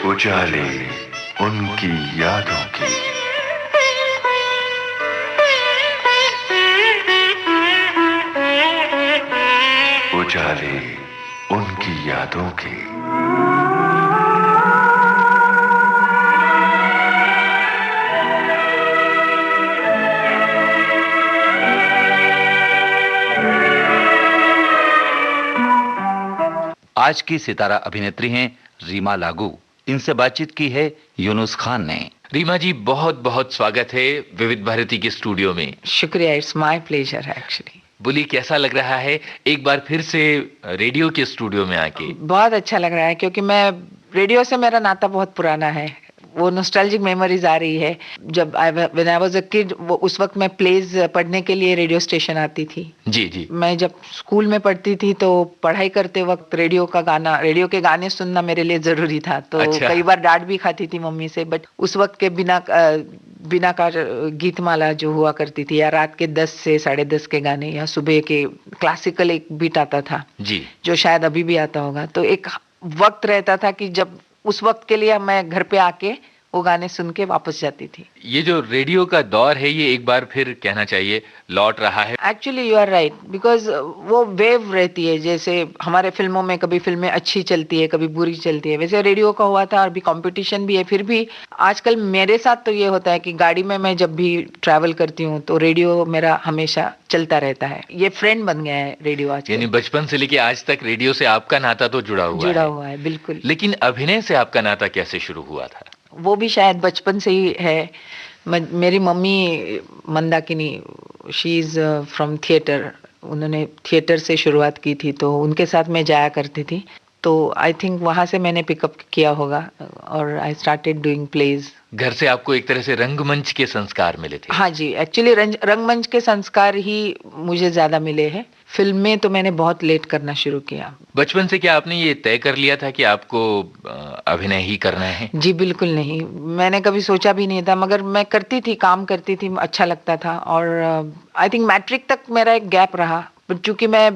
उजाले उनकी यादों की। उजाले उनकी यादों की। आज की सितारा अभिनेत्री हैं रीमा लागू। इनसे बातचीत की है यूनुस खान ने। रीमा जी, बहुत बहुत स्वागत है विविध भारती के स्टूडियो में। शुक्रिया, इट्स माय प्लेजर एक्चुअली। बोली, कैसा लग रहा है एक बार फिर से रेडियो के स्टूडियो में आके? बहुत अच्छा लग रहा है क्योंकि मैं रेडियो से मेरा नाता बहुत पुराना है। वो नॉस्टैल्जिक मेमोरीज आ रही है। जब when I was a kid, वो उस वक्त मैं प्लेज पढ़ने के लिए रेडियो स्टेशन आती थी। जी जी। मैं जब स्कूल में पढ़ती थी तो पढ़ाई करते वक्त रेडियो के गाने सुनना मेरे लिए जरूरी था। तो अच्छा। कई बार डांट भी खाती थी मम्मी से, बट उस वक्त के बिना का गीतमाला जो हुआ करती थी, या रात के 10 से 10:30 के गाने, या सुबह के क्लासिकल एक बीट आता था जी, जो शायद अभी भी आता होगा। तो एक वक्त रहता था कि जब उस वक्त के लिए मैं घर पे आके वो गाने सुन के वापस जाती थी। ये जो रेडियो का दौर है ये एक बार फिर कहना चाहिए लौट रहा है। Actually you are right, because वो वेव रहती है। जैसे हमारे फिल्मों में कभी फिल्में अच्छी चलती है, कभी बुरी चलती है, वैसे रेडियो का हुआ था। और भी कंपटीशन भी है। फिर भी आजकल मेरे साथ तो ये होता है कि गाड़ी में मैं जब भी ट्रैवल करती हूँ तो रेडियो मेरा हमेशा चलता रहता है। ये फ्रेंड बन गया है रेडियो आज। यानी बचपन से लेके आज तक रेडियो से आपका नाता तो जुड़ा हुआ है, बिल्कुल। लेकिन अभिनय से आपका नाता कैसे शुरू हुआ था? वो भी शायद बचपन से ही है। मेरी mummy Mandakini, she is from theatre. उन्होंने थिएटर से शुरुआत की थी, तो उनके साथ मैं जाया करती थी। तो आई थिंक वहां से मैंने पिकअप किया होगा और आई स्टार्टेड डूइंग प्लेज। घर से आपको एक तरह से रंगमंच के संस्कार मिले थे? हाँ जी, एक्चुअली रंगमंच के संस्कार ही मुझे ज्यादा मिले हैं। फिल्में तो मैंने बहुत लेट करना शुरू किया। बचपन से क्या आपने ये तय कर लिया था कि आपको अभिनय ही करना है? जी बिल्कुल नहीं, मैंने कभी सोचा भी नहीं था, मगर मैं करती थी, काम करती थी, अच्छा लगता था। और आई थिंक मैट्रिक तक मेरा एक गैप रहा, क्योंकि मैं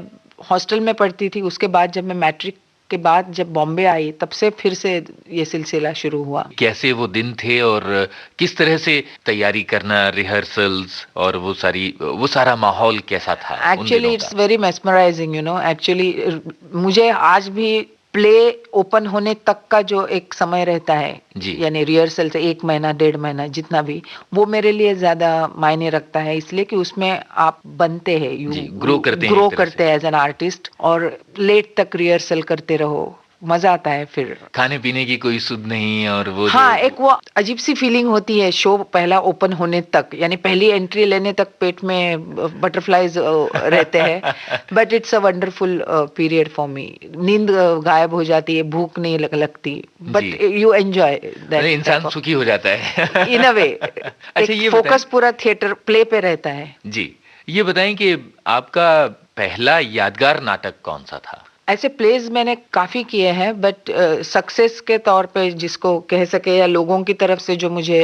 हॉस्टल में पढ़ती थी। उसके बाद जब मैं मैट्रिक के बाद जब बॉम्बे आई, तब से फिर से ये सिलसिला शुरू हुआ। कैसे वो दिन थे और किस तरह से तैयारी करना, रिहर्सल्स और वो सारा माहौल कैसा था? Actually it's very mesmerising, you know. Actually मुझे आज भी प्ले ओपन होने तक का जो एक समय रहता है, यानी रिहर्सल से 1 महीना 1.5 महीना जितना भी, वो मेरे लिए ज्यादा मायने रखता है। इसलिए कि उसमें आप बनते हैं, ग्रो करते हैं एज एन आर्टिस्ट, और लेट तक रिहर्सल करते रहो, मजा आता है। फिर खाने पीने की कोई सुध नहीं, और वो हाँ, एक वो अजीब सी फीलिंग होती है शो पहला ओपन होने तक, यानी पहली एंट्री लेने तक पेट में बटरफ्लाइज रहते हैं। But it's a wonderful period for me. नींद गायब हो जाती है, भूख नहीं लगती, बट यू एंजॉय दैट। इंसान सुखी हो जाता है इन अ वे। अच्छा, ये फोकस पूरा थिएटर प्ले पे रहता है। जी, ये बताएं कि आपका पहला यादगार नाटक कौन सा था? ऐसे प्लेज मैंने काफी किए हैं, बट सक्सेस के तौर पे जिसको कह सके, या लोगों की तरफ से जो मुझे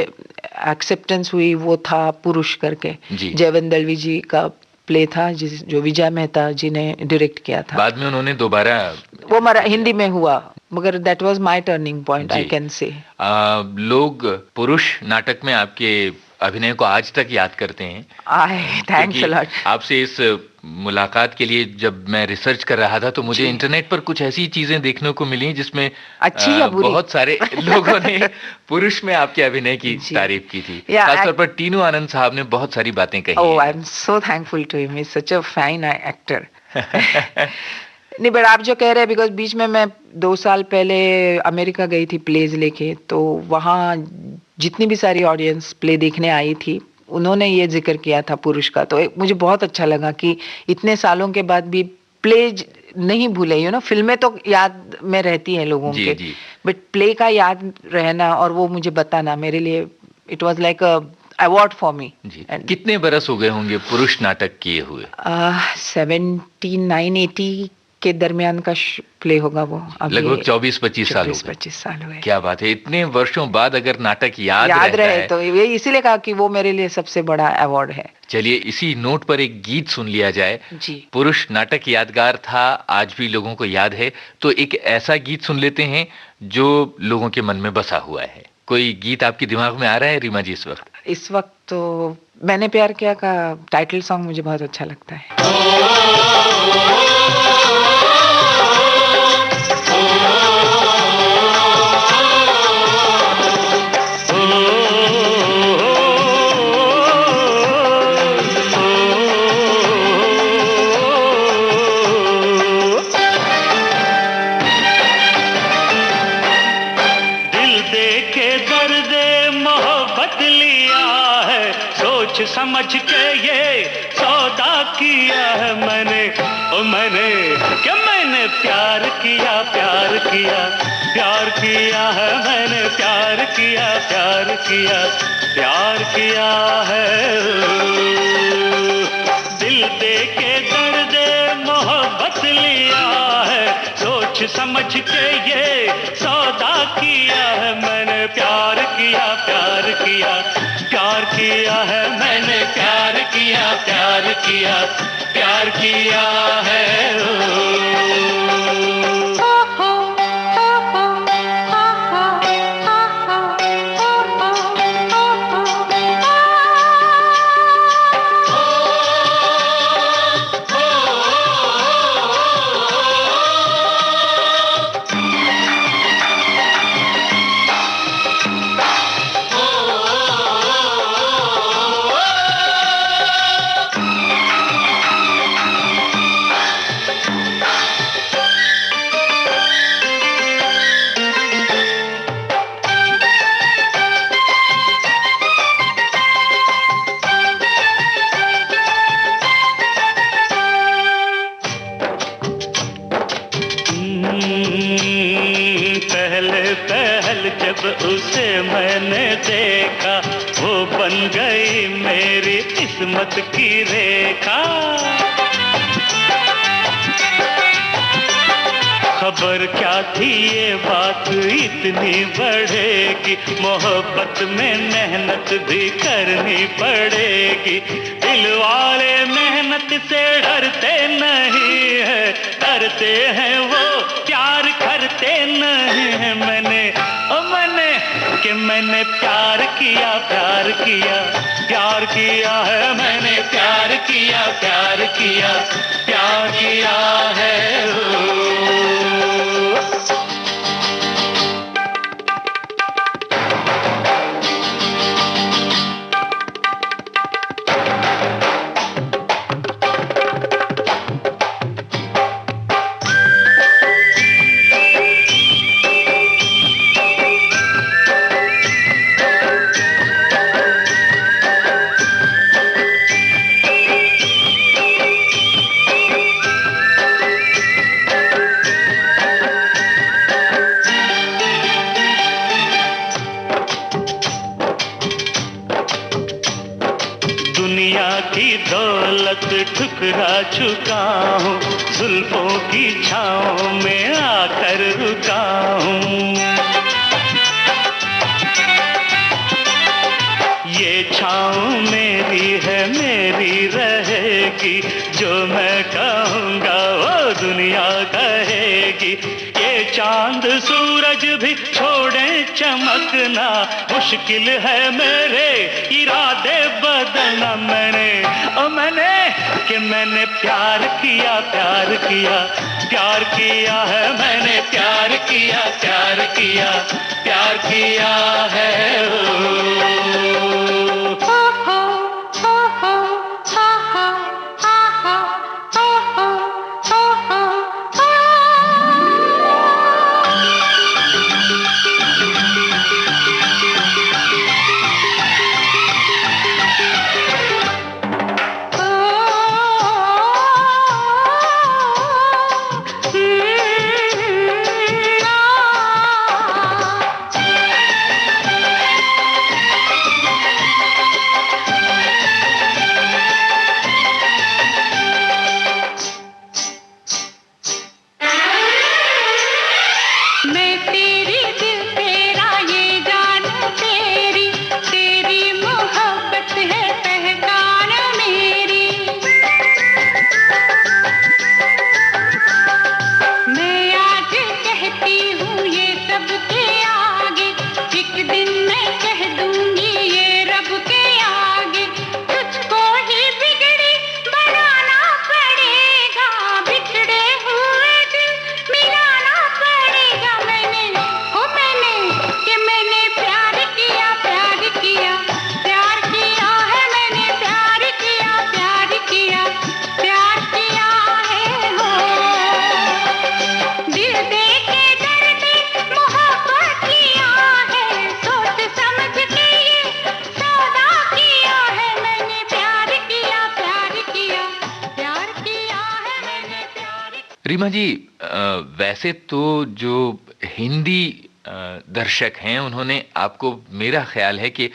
एक्सेप्टेंस हुई, वो था पुरुष करके। जयवंत दलवी जी का प्ले था, जो विजय मेहता जी ने डायरेक्ट किया था। बाद में उन्होंने दोबारा वो हिंदी में हुआ, मगर that was my turning point, I can say. लोग पुरुष नाटक में आपके अभिनय को आज तक याद करते हैं। Thanks a lot. आपसे इस मुलाकात के लिए जब मैं रिसर्च कर रहा था तो मुझे इंटरनेट पर कुछ ऐसी चीजें देखने को मिली जिसमें अच्छी या बुरी, बहुत सारे लोगों ने पुरुष में आपके अभिनय की तारीफ की थी। खासतौर पर टीनू आनंद साहब ने बहुत सारी बातें कही। Oh, I am so thankful to him, he is such a fine actor. नहीं, बट आप जो कह रहे हैं, बिकॉज बीच में मैं 2 साल पहले अमेरिका गई थी प्लेज लेके, तो वहाँ जितनी भी सारी ऑडियंस प्ले देखने आई थी, उन्होंने ये जिक्र किया था पुरुष का। तो मुझे बहुत अच्छा लगा कि इतने सालों के बाद भी प्लेज नहीं भूले, यू नो। फिल्में तो याद में रहती हैं लोगों के, बट प्ले का याद रहना और वो मुझे बताना, मेरे लिए it was like a award for me. कितने बरस हो गए होंगे पुरुष नाटक किए हुए? 79-80 के दरमियान का प्ले होगा वो। लगभग 24-25 साल हो गए। 25 साल हुए। क्या बात है, इतने वर्षों बाद अगर नाटक याद रहे है तो ये इसीलिए कहा कि वो मेरे लिए सबसे बड़ा अवार्ड है। चलिए इसी नोट पर एक गीत सुन लिया जाए जी। पुरुष नाटक यादगार था, आज भी लोगों को याद है, तो एक ऐसा गीत सुन लेते हैं जो लोगों के मन में बसा हुआ है। कोई गीत आपके दिमाग में आ रहा है रीमा जी इस वक्त? इस वक्त तो मैंने प्यार किया का टाइटल सॉन्ग मुझे बहुत अच्छा लगता है। समझ के ये सौदा किया है मैंने, ओ मैंने कि मैंने प्यार किया प्यार किया प्यार किया है मैंने, प्यार किया प्यार किया प्यार किया है। दिल दे के दर्द मोहब्बत लिया है, सोच समझ के ये सौदा किया है मैंने, प्यार किया प्यार किया प्यार किया है मैंने, प्यार किया प्यार किया प्यार किया है। उसे मैंने देखा वो बन गई मेरी किस्मत की रेखा। खबर क्या थी ये बात इतनी बढ़ेगी, मोहब्बत में मेहनत भी करनी पड़ेगी। दिल वाले मेहनत से डरते नहीं है, डरते हैं वो प्यार करते नहीं है। मैंने कि मैंने प्यार किया प्यार किया प्यार किया है मैंने, प्यार किया प्यार किया प्यार किया है। ठुकरा चुका हूँ, जुल्फों की छाँव में आकर रुका हूँ। ये छाँव मेरी है मेरी रहेगी, जो मैं कहूँगा वो दुनिया कहेगी। ये चांद सूरज भी छोड़े चमकना, मुश्किल है मेरे इरादे बदलना। मैंने कि मैंने प्यार किया प्यार किया प्यार किया है मैंने, प्यार किया प्यार किया प्यार किया है। रीमा जी, वैसे तो जो हिंदी दर्शक हैं उन्होंने आपको, मेरा ख्याल है कि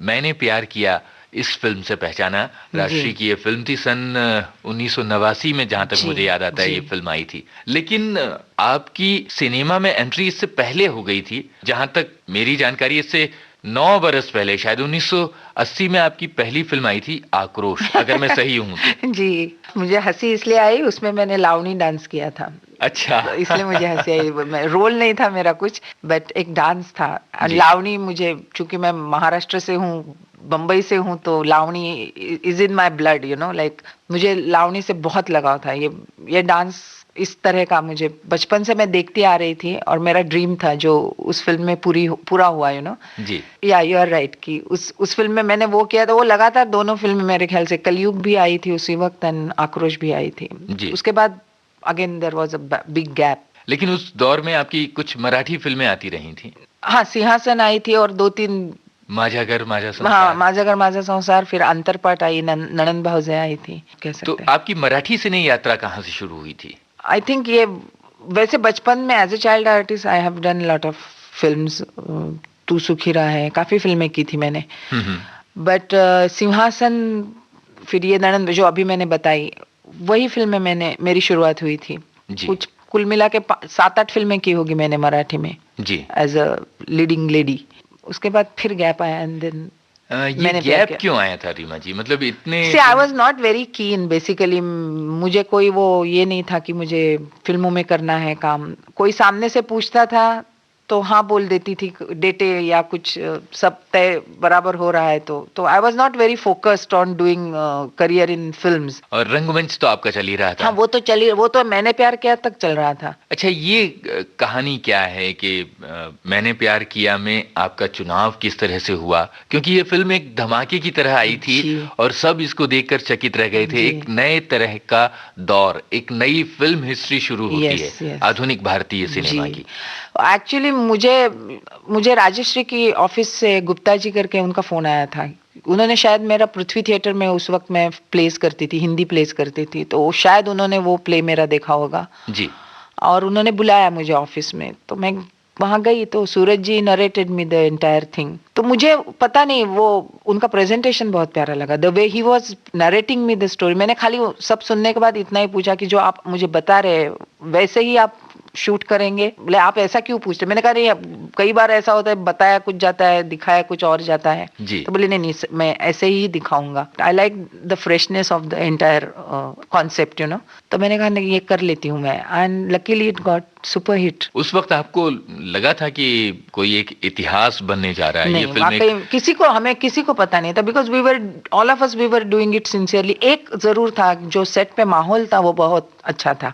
मैंने प्यार किया इस फिल्म से पहचाना। राजश्री की ये फिल्म थी सन 1989 में, जहां तक मुझे याद आता है ये फिल्म आई थी। लेकिन आपकी सिनेमा में एंट्री इससे पहले हो गई थी, जहां तक मेरी जानकारी, इससे 9 बरस पहले, शायद 1980 में आपकी पहली फिल्म आई थी आक्रोश, अगर मैं सही हूं तो। जी, मुझे हंसी इसलिए आई, उसमें मैंने लावनी डांस किया था। अच्छा। तो इसलिए मुझे हंसी आई। रोल नहीं था मेरा कुछ, बट एक डांस था। लावनी मुझे, चूंकि मैं महाराष्ट्र से हूँ, बम्बई से हूँ, तो Lavani is in my blood, you know, like मुझे लावनी से बहुत लगाव था। ये डांस इस तरह का मुझे बचपन से मैं देखती आ रही थी, और मेरा ड्रीम था जो उस फिल्म में पूरा हुआ, यू नो। जी, या यू आर राइट कि उस फिल्म में मैंने वो किया था। वो लगातार दोनों फिल्म मेरे ख्याल से, कलयुग भी आई थी उसी वक्त एंड आक्रोश भी आई थी। उसके बाद again there was a big gap. लेकिन उस दौर में आपकी कुछ मराठी फिल्में आती रही थी। हाँ, सिंहासन आई थी, और 2-3 माझ्याघर माझा संसार। हाँ, माझ्याघर माझा संसार, फिर अंतरपाट आई, ननंद भाऊजे आई थी, कह सकते तो आपकी मराठी सिने यात्रा कहाँ से शुरू हुई थी? आई थिंक ये, वैसे बचपन में as a child artist I have done lot of films. तू सुखी रहा है, काफी फिल्में की थी मैंने। बट सिंहासन, फिर ये ननंद जो अभी मैंने बताई, वही फिल्म में मेरी शुरुआत हुई थी। कुछ कुल मिला के 7-8 फिल्में की होगी मैंने मराठी में जी, एज अ लीडिंग लेडी। उसके बाद फिर गैप आया, एंड देन ये गैप क्यों आया था रीमा जी? मतलब इतने I was not very keen basically. मुझे कोई वो ये नहीं था कि मुझे फिल्मों में करना है काम। कोई सामने से पूछता था तो हाँ बोल देती थी, डेटे या कुछ, सब तय बराबर हो रहा है, तो I was not very focused on doing career in films. और रंगमंच तो आपका चल ही रहा था। हाँ, वो तो मैंने प्यार किया तक चल रहा था। अच्छा, ये कहानी क्या है कि मैंने प्यार किया में आपका चुनाव किस तरह से हुआ? क्योंकि ये फिल्म एक धमाके की तरह आई थी और सब इसको देखकर चकित रह गए थे। एक नए तरह का दौर, एक नई फिल्म हिस्ट्री शुरू होती है आधुनिक भारतीय सिनेमा की। एक्चुअली मुझे राजश्री की ऑफिस से गुप्ता जी करके उनका फोन आया था। उन्होंने शायद मेरा पृथ्वी थिएटर में, उस वक्त मैं प्लेस करती थी, हिंदी प्लेस करती थी, तो शायद उन्होंने वो प्ले मेरा देखा होगा जी, और उन्होंने बुलाया मुझे ऑफिस में। तो मैं वहां गई, तो Suraj ji narrated me the entire thing. तो मुझे पता नहीं, वो उनका प्रेजेंटेशन बहुत प्यारा लगा, the way he was narrating me the story. मैंने खाली सब सुनने के बाद इतना ही पूछा कि जो आप मुझे बता रहे वैसे ही आप शूट करेंगे? बोले आप ऐसा क्यों पूछ रहे? मैंने कहा नहीं, कई बार ऐसा होता है, बताया कुछ जाता है, दिखाया कुछ और जाता है। तो बोले नहीं, मैं ऐसे ही दिखाऊंगा। I like the freshness of the entire concept, you know. तो मैंने कहा नहीं, ये कर लेती हूँ मैं, and luckily it got super hit. उस वक्त आपको लगा था कि कोई एक इतिहास बनने जा रहा है? नहीं, ये फिल्म हमें किसी को पता नहीं था, because all of us we were doing it sincerely. एक जरूर था, जो सेट पे माहौल था वो बहुत अच्छा था,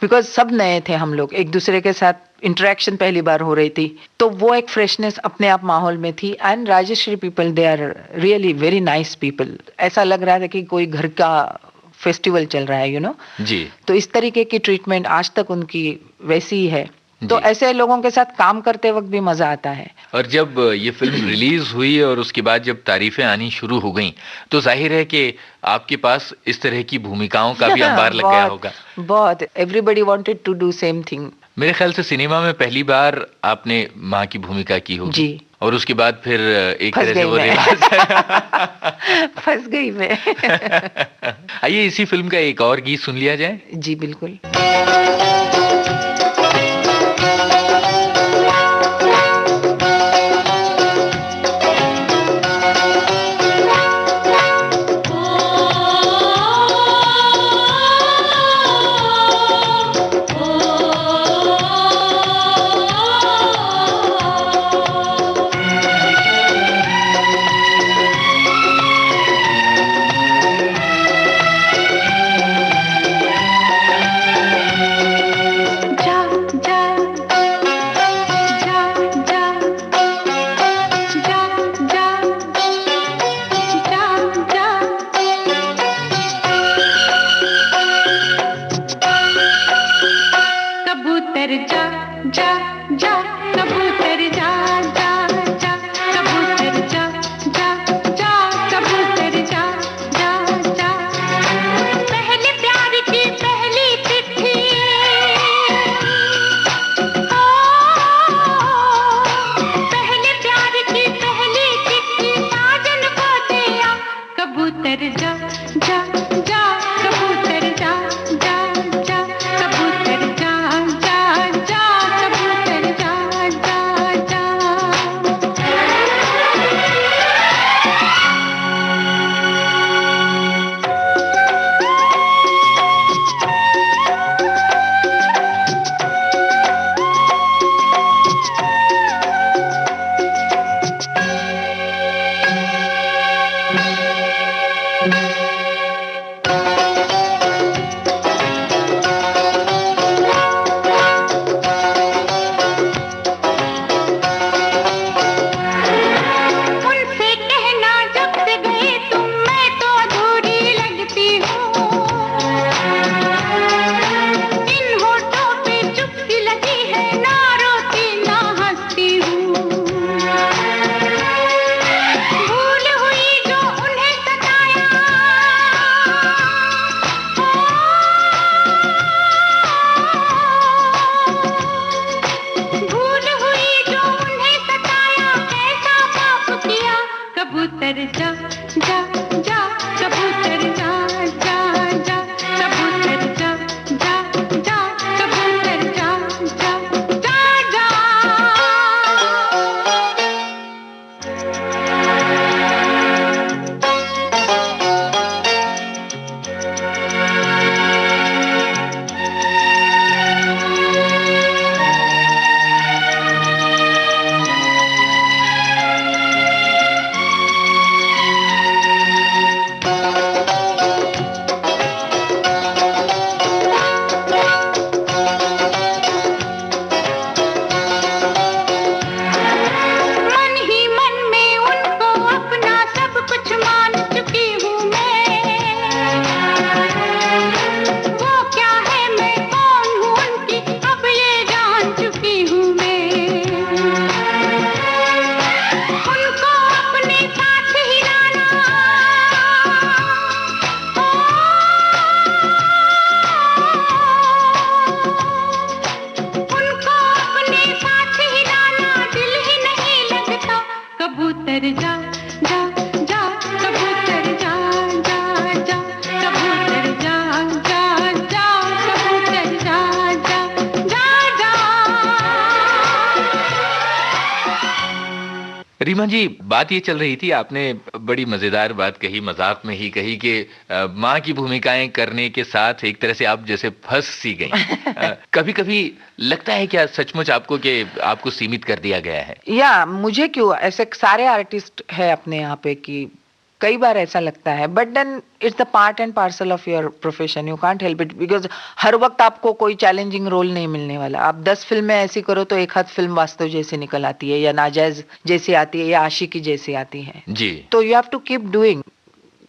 बिकॉज सब नए थे हम लोग, एक दूसरे के साथ इंटरेक्शन पहली बार हो रही थी, तो वो एक फ्रेशनेस अपने आप माहौल में थी। And Rajshri people, they are really very nice people. ऐसा लग रहा था कि कोई घर का फेस्टिवल चल रहा है, यू नो जी। तो इस तरीके की ट्रीटमेंट आज तक उनकी वैसी ही है। तो ऐसे लोगों के साथ काम करते वक्त भी मजा आता है। और जब ये फिल्म रिलीज हुई और उसके बाद जब तारीफें आनी शुरू हो गईं, तो जाहिर है कि आपके पास इस तरह की भूमिकाओं का भी अंबार लग गया होगा। बहुत, everybody wanted to do same thing. मेरे ख्याल से सिनेमा में पहली बार आपने माँ की भूमिका की होगी जी, और उसके बाद फिर एक तरह से वो फंस गई मैं। आइए इसी फिल्म का एक और गीत सुन लिया जाए। जी बिल्कुल। रीमा जी, बात ये चल रही थी, आपने बड़ी मजेदार बात कही, मजाक में ही कही कि माँ की भूमिकाएं करने के साथ एक तरह से आप जैसे फंस सी गई। कभी कभी लगता है क्या सचमुच आपको कि आपको सीमित कर दिया गया है? या मुझे क्यों, ऐसे सारे आर्टिस्ट है अपने यहाँ पे कि कई बार ऐसा लगता है, but then it's the part and parcel of your profession, you can't help it, because हर वक्त आपको कोई चैलेंजिंग रोल नहीं मिलने वाला। आप 10 फिल्में ऐसी करो तो एक आध फिल्म वास्तव जैसी निकल आती है, या नाजायज जैसी आती है, या आशिकी जैसी आती है जी। तो you have to keep doing.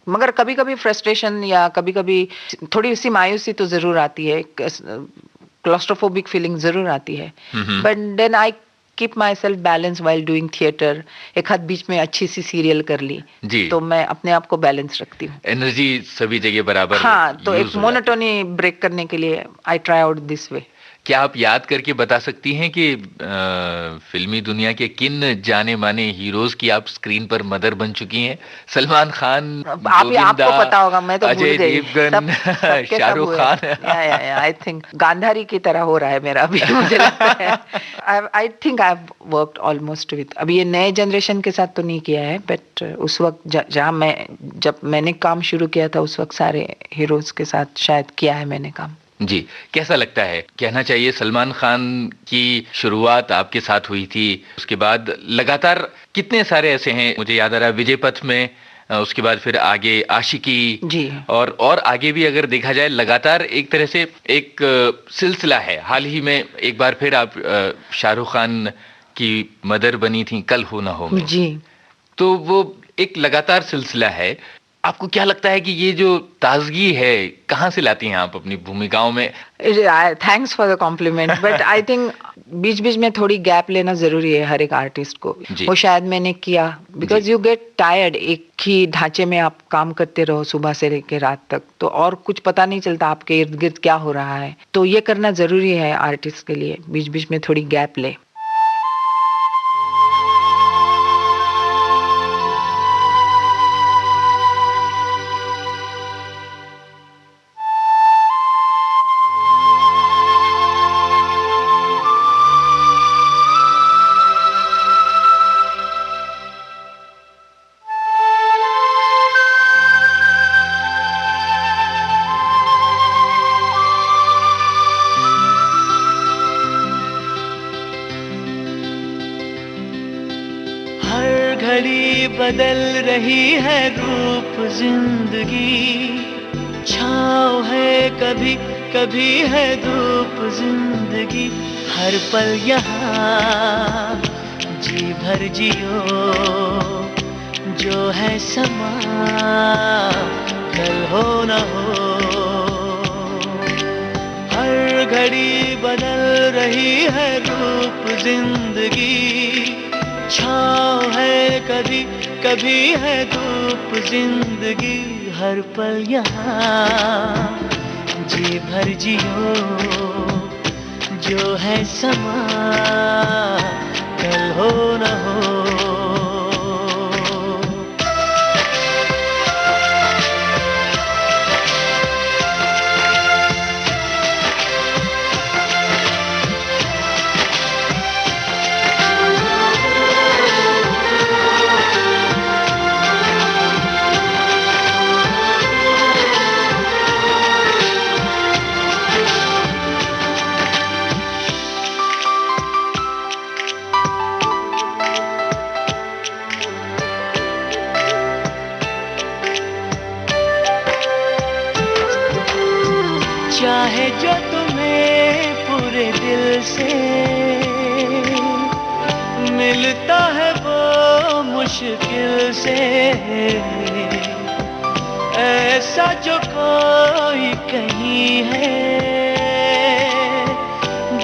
मगर कभी कभी फ्रस्ट्रेशन या कभी कभी थोड़ी सी मायूसी तो जरूर आती है, क्लॉस्ट्रोफोबिक फीलिंग जरूर आती है, but then I keep myself balance while doing theatre. एक हाथ बीच में अच्छी सी सीरियल कर ली जी, तो मैं अपने आप को बैलेंस रखती हूँ। एनर्जी सभी जगह बराबर। हाँ, तो एक मोनोटोनी ब्रेक करने के लिए I try out this way. क्या आप याद करके बता सकती हैं कि फिल्मी दुनिया के किन जाने माने हीरोज की आप स्क्रीन पर मदर बन चुकी हैं? सलमान खान, आपको पता होगा, मैं तो भूल अजय गई। देवगन, शाहरुख खान। आई थिंक गांधारी की तरह हो रहा है मेरा भी। मुझे लगता है I think I have worked almost with, अभी ये नए जनरेशन के साथ तो नहीं किया है, बट उस वक्त जब मैंने काम शुरू किया था उस वक्त सारे हीरोज के साथ शायद किया है मैंने काम। जी, कैसा लगता है? कहना चाहिए सलमान खान की शुरुआत आपके साथ हुई थी, उसके बाद लगातार कितने सारे ऐसे हैं, मुझे याद आ रहा है विजय पथ में, उसके बाद फिर आगे आशिकी जी, और आगे भी अगर देखा जाए लगातार एक तरह से एक सिलसिला है। हाल ही में एक बार फिर आप शाहरुख खान की मदर बनी थी कल हो ना हो में। जी, तो वो एक लगातार सिलसिला है। आपको क्या लगता है कि ये जो ताजगी है कहाँ से लाती हैं आप अपनी भूमिकाओं में? Thanks for the compliment, but I think बीच बीच में थोड़ी गैप लेना जरूरी है हर एक आर्टिस्ट को। वो शायद मैंने किया, बिकॉज यू गेट टायर्ड, एक ही ढांचे में आप काम करते रहो सुबह से लेकर रात तक, तो और कुछ पता नहीं चलता आपके इर्द गिर्द क्या हो रहा है। तो ये करना जरूरी है आर्टिस्ट के लिए, बीच बीच में थोड़ी गैप ले। घड़ी बदल रही है रूप जिंदगी, छाँव है कभी कभी है धूप जिंदगी, हर पल यहाँ जी भर जियो, जो है समा कल हो न हो। हर घड़ी बदल रही है रूप जिंदगी, छाँव है कभी कभी है धूप जिंदगी, हर पल यहाँ जी भर जियो, जो है समा कल हो न हो। चाहे जो तुम्हें पूरे दिल से मिलता है वो मुश्किल से, ऐसा जो कोई कहीं है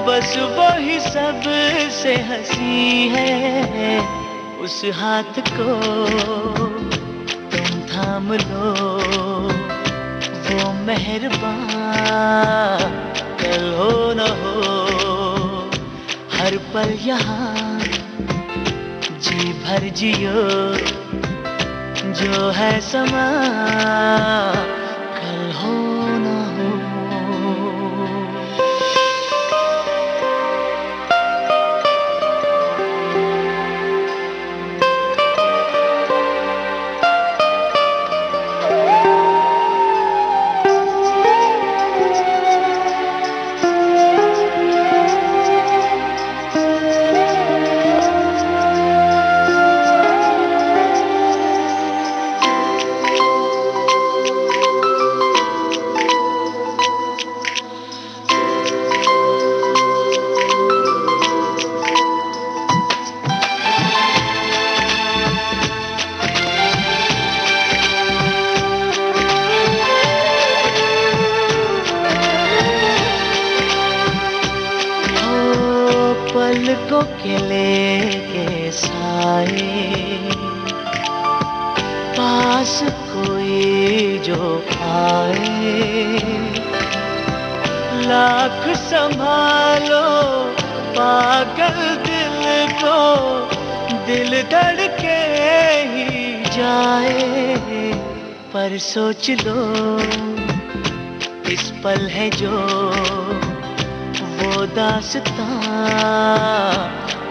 बस वही सबसे हंसी है, उस हाथ को तुम थाम लो, वो मेहरबान कल हो न हो। हर पल यहाँ जी भर जियो, जो है समा कल हो न हो। के लेके साए, पास कोई जो आए, लाख संभालो पागल दिल को, दिल धड़के ही जाए। पर सोच लो इस पल है जो वो दास्तां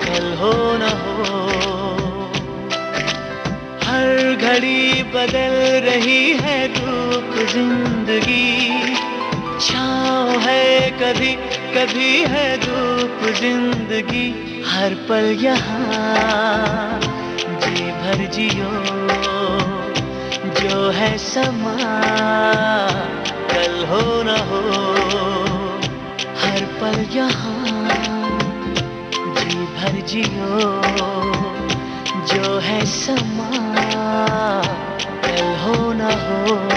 कल हो न हो। हर घड़ी बदल रही है रूप जिंदगी, छाँव है कभी कभी है धूप जिंदगी। हर पल यहाँ जी भर जियो, जो है समा कल हो न हो। हर पल यहाँ जी भर जियो, जो है समा कल हो न हो।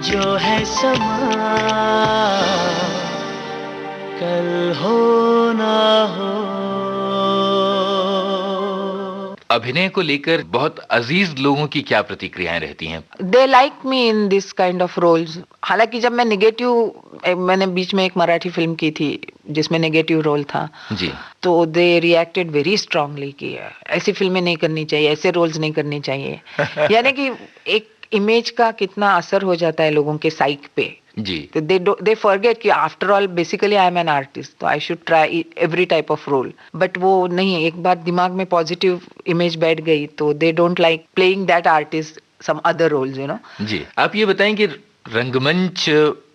जो है समा कल हो ना हो। अभिनय को लेकर बहुत अजीज लोगों की क्या प्रतिक्रियाएं रहती हैं? They like me in this kind of roles. हालांकि जब मैं नेगेटिव, मैंने बीच में एक मराठी फिल्म की थी जिसमें नेगेटिव रोल था जी, तो दे रिएक्टेड वेरी स्ट्रांगली कि ऐसी फिल्में नहीं करनी चाहिए, ऐसे रोल्स नहीं करने चाहिए। यानी कि एक इमेज का कितना असर हो जाता है लोगों के साइक पे जी। तो दे फॉरगेट कि after all basically I am an artist, तो I should try every type of role. But वो नहीं, एक बार दिमाग में पॉजिटिव इमेज बैठ गई तो they don't like playing that artist some other roles, you know. जी, आप ये बताएं कि रंगमंच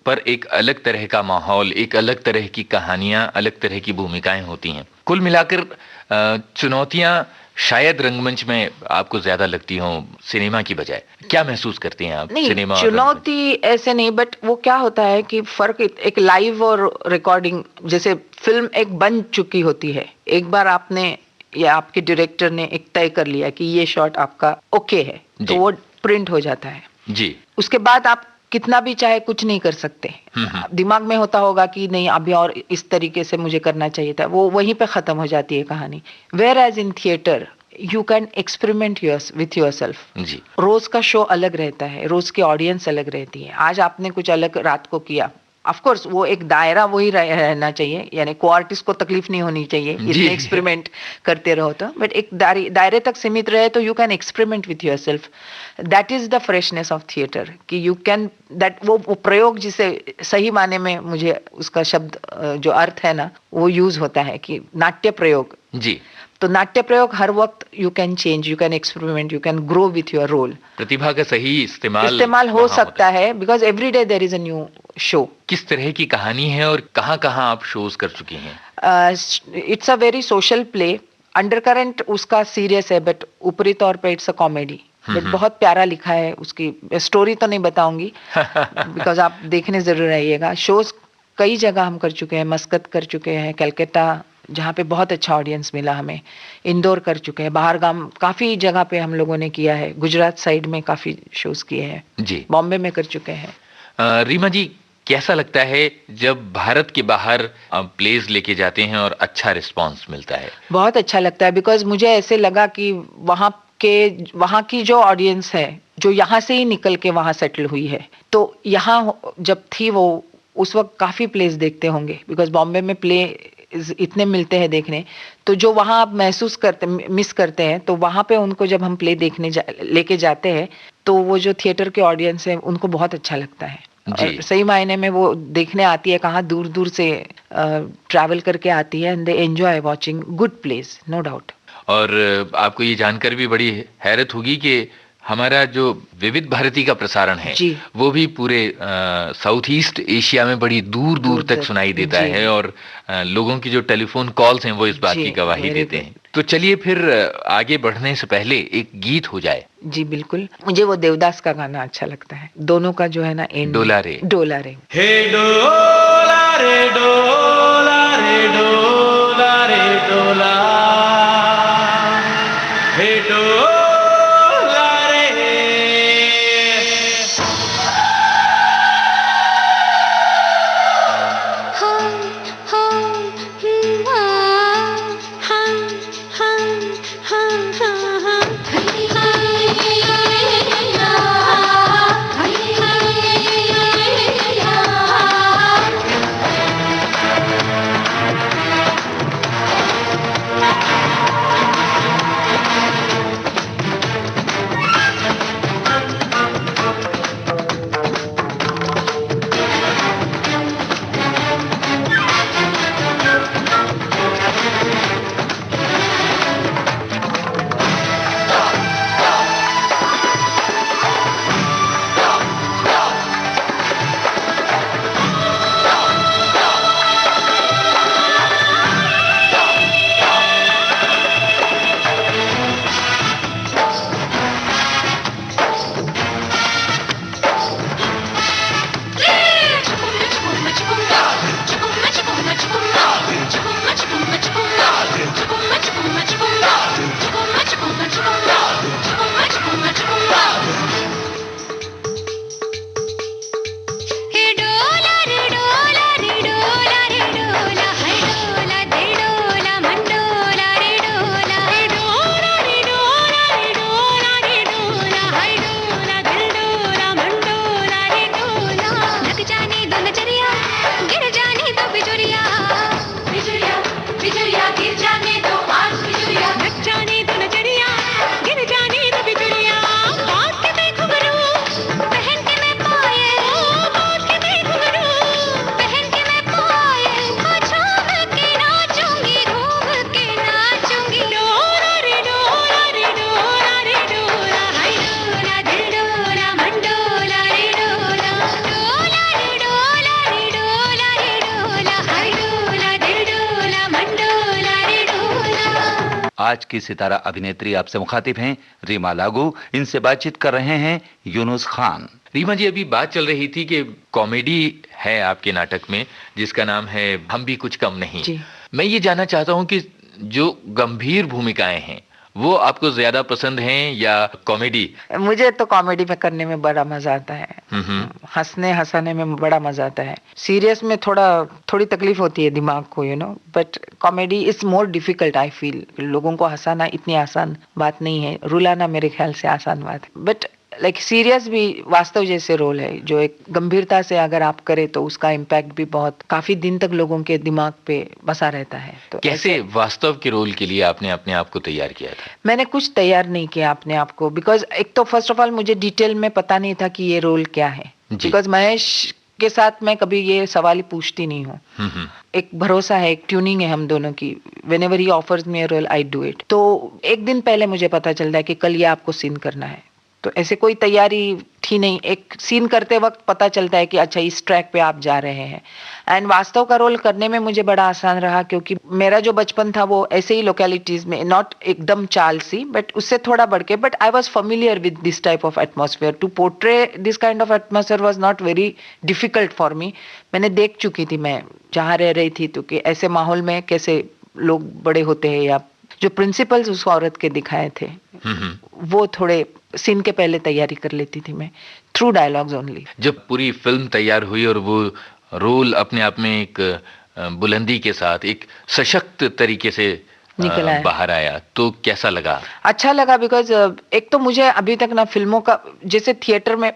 पर एक अलग तरह का माहौल, एक अलग तरह की कहानियां, अलग तरह की भूमिकाएं होती हैं। कुल मिलाकर चुनौतियां शायद रंगमंच में आपको ज्यादा लगती हो सिनेमा की बजाय। क्या महसूस करती हैं आप? नहीं, सिनेमा और चुनौती ऐसे नहीं, बट वो क्या होता है कि फर्क एक लाइव और रिकॉर्डिंग, जैसे फिल्म एक बन चुकी होती है, एक बार आपने या आपके डायरेक्टर ने एक तय कर लिया कि ये शॉट आपका ओके है तो वो प्रिंट हो जाता है जी। उसके बाद आप कितना भी चाहे कुछ नहीं कर सकते। दिमाग में होता होगा कि नहीं अभी और इस तरीके से मुझे करना चाहिए था, वो वहीं पे खत्म हो जाती है कहानी। Whereas in theatre you can experiment with yourself. जी, रोज का शो अलग रहता है, रोज की ऑडियंस अलग रहती है। आज आपने कुछ अलग रात को किया, ऑफ कोर्स वो एक दायरा वही रहना चाहिए, यानी को आर्टिस्ट को तकलीफ नहीं होनी चाहिए इसमें एक्सपेरिमेंट करते रहो तो, बट एक दायरे तक सीमित रहे तो you can experiment with yourself. That is the freshness of theatre कि यू कैन दैट वो प्रयोग जिसे सही माने में मुझे उसका शब्द जो अर्थ है ना वो यूज होता है कि नाट्य प्रयोग जी। तो नाट्य प्रयोग हर वक्त you can change, you can experiment, you can grow with your role. प्रतिभा का सही इस्तेमाल हो सकता है because every day there is a new show. किस तरह की कहानी है और कहाँ कहाँ आप शोज कर चुकी हैं? It's a very social play, undercurrent उसका सीरियस है बट ऊपरी तौर पे इट्स अ कॉमेडी, बट बहुत प्यारा लिखा है। उसकी स्टोरी तो नहीं बताऊंगी बिकॉज आप देखने जरूर आइएगा। शोज कई जगह हम कर चुके हैं, मस्कत कर चुके हैं, कलकत्ता जहाँ पे बहुत अच्छा ऑडियंस मिला हमें, इंदौर कर चुके हैं, बाहर गाम काफी जगह पे हम लोगों ने किया है, गुजरात साइड में काफी शोज किए हैं जी, बॉम्बे में कर चुके हैं। रीमा जी, कैसा लगता है जब भारत के बाहर प्लेज लेके जाते हैं और अच्छा रिस्पांस मिलता है? बहुत अच्छा लगता है बिकॉज मुझे ऐसे लगा कि वहाँ की जो ऑडियंस है जो यहाँ से ही निकल के वहाँ सेटल हुई है, तो यहाँ जब थी वो उस वक्त काफी प्लेस देखते होंगे बिकॉज बॉम्बे में प्ले इतने मिलते हैं देखने, तो जो वहाँ आप महसूस करते मिस करते हैं तो वहाँ पे उनको जब हम प्ले देखने लेके जाते हैं तो वो जो थिएटर के ऑडियंस है उनको बहुत अच्छा लगता है। और सही मायने में वो देखने आती है, कहाँ दूर दूर से ट्रैवल करके आती है and they enjoy watching good place, no doubt. और आपको ये जानकर भी बड़ी हैरत होगी कि हमारा जो विविध भारती का प्रसारण है जी। वो भी पूरे साउथ ईस्ट एशिया में बड़ी दूर दूर तक सुनाई देता जी। है, और लोगों की जो टेलीफोन कॉल्स हैं वो इस बात जी, की गवाही very देते good। हैं। तो चलिए फिर आगे बढ़ने से पहले एक गीत हो जाए। जी बिल्कुल, मुझे वो देवदास का गाना अच्छा लगता है, दोनों का जो है ना एंड डोला रे। डोला रे। हे डोला रे डोला रे डोला रे डोला, हे डोला रे। आज की सितारा अभिनेत्री आपसे मुखातिब हैं रीमा लागू। इनसे बातचीत कर रहे हैं यूनुस खान। रीमा जी, अभी बात चल रही थी कि कॉमेडी है आपके नाटक में जिसका नाम है हम भी कुछ कम नहीं। जी। मैं ये जानना चाहता हूँ कि जो गंभीर भूमिकाएं हैं वो आपको ज्यादा पसंद हैं या कॉमेडी? मुझे तो कॉमेडी में करने में बड़ा मजा आता है, हंसने हंसाने में बड़ा मजा आता है। सीरियस में थोड़ी तकलीफ होती है दिमाग को, but comedy is more difficult I feel. लोगों को हंसाना इतनी आसान बात नहीं है, रुलाना मेरे ख्याल से आसान बात है। बट सीरियस भी वास्तव जैसे रोल है जो एक गंभीरता से अगर आप करें तो उसका इम्पैक्ट भी बहुत काफी दिन तक लोगों के दिमाग पे बसा रहता है। तो कैसे वास्तव के रोल के लिए आपने अपने आप को तैयार किया था? मैंने कुछ तैयार नहीं किया अपने आप को, बिकॉज एक तो फर्स्ट ऑफ ऑल मुझे डिटेल में पता नहीं था कि ये रोल क्या है, बिकॉज महेश के साथ मैं कभी ये सवाल ही पूछती नहीं हूँ। एक भरोसा है, एक ट्यूनिंग है हम दोनों की। whenever he offers me a role I do it। तो एक दिन पहले मुझे पता चलता है कि कल ये आपको सीन करना है, तो ऐसे कोई तैयारी थी नहीं। एक सीन करते वक्त पता चलता है कि अच्छा इस ट्रैक पे आप जा रहे हैं। एंड वास्तव का रोल करने में मुझे बड़ा आसान रहा, क्योंकि मेरा जो बचपन था वो ऐसे ही लोकेलिटीज में, नॉट एकदम चाल सी बट उससे थोड़ा बढ़ के, but I was familiar with this type of atmosphere. To portray this kind of atmosphere was not very difficult for me. मैंने देख चुकी थी मैं जहाँ रह रही थी, तो कि ऐसे माहौल में कैसे लोग बड़े होते हैं, या जो प्रिंसिपल्स उस औरत के दिखाए थे वो थोड़े सीन के पहले तैयारी कर लेती थी मैं, थ्रू डायलॉग्स ओनली। जब पूरी फिल्म तैयार हुई और वो रोल अपने आप में एक बुलंदी के साथ एक सशक्त तरीके से निकला बाहर आया, तो कैसा लगा? अच्छा लगा, बिकॉज एक तो मुझे अभी तक ना फिल्मों का, जैसे थिएटर में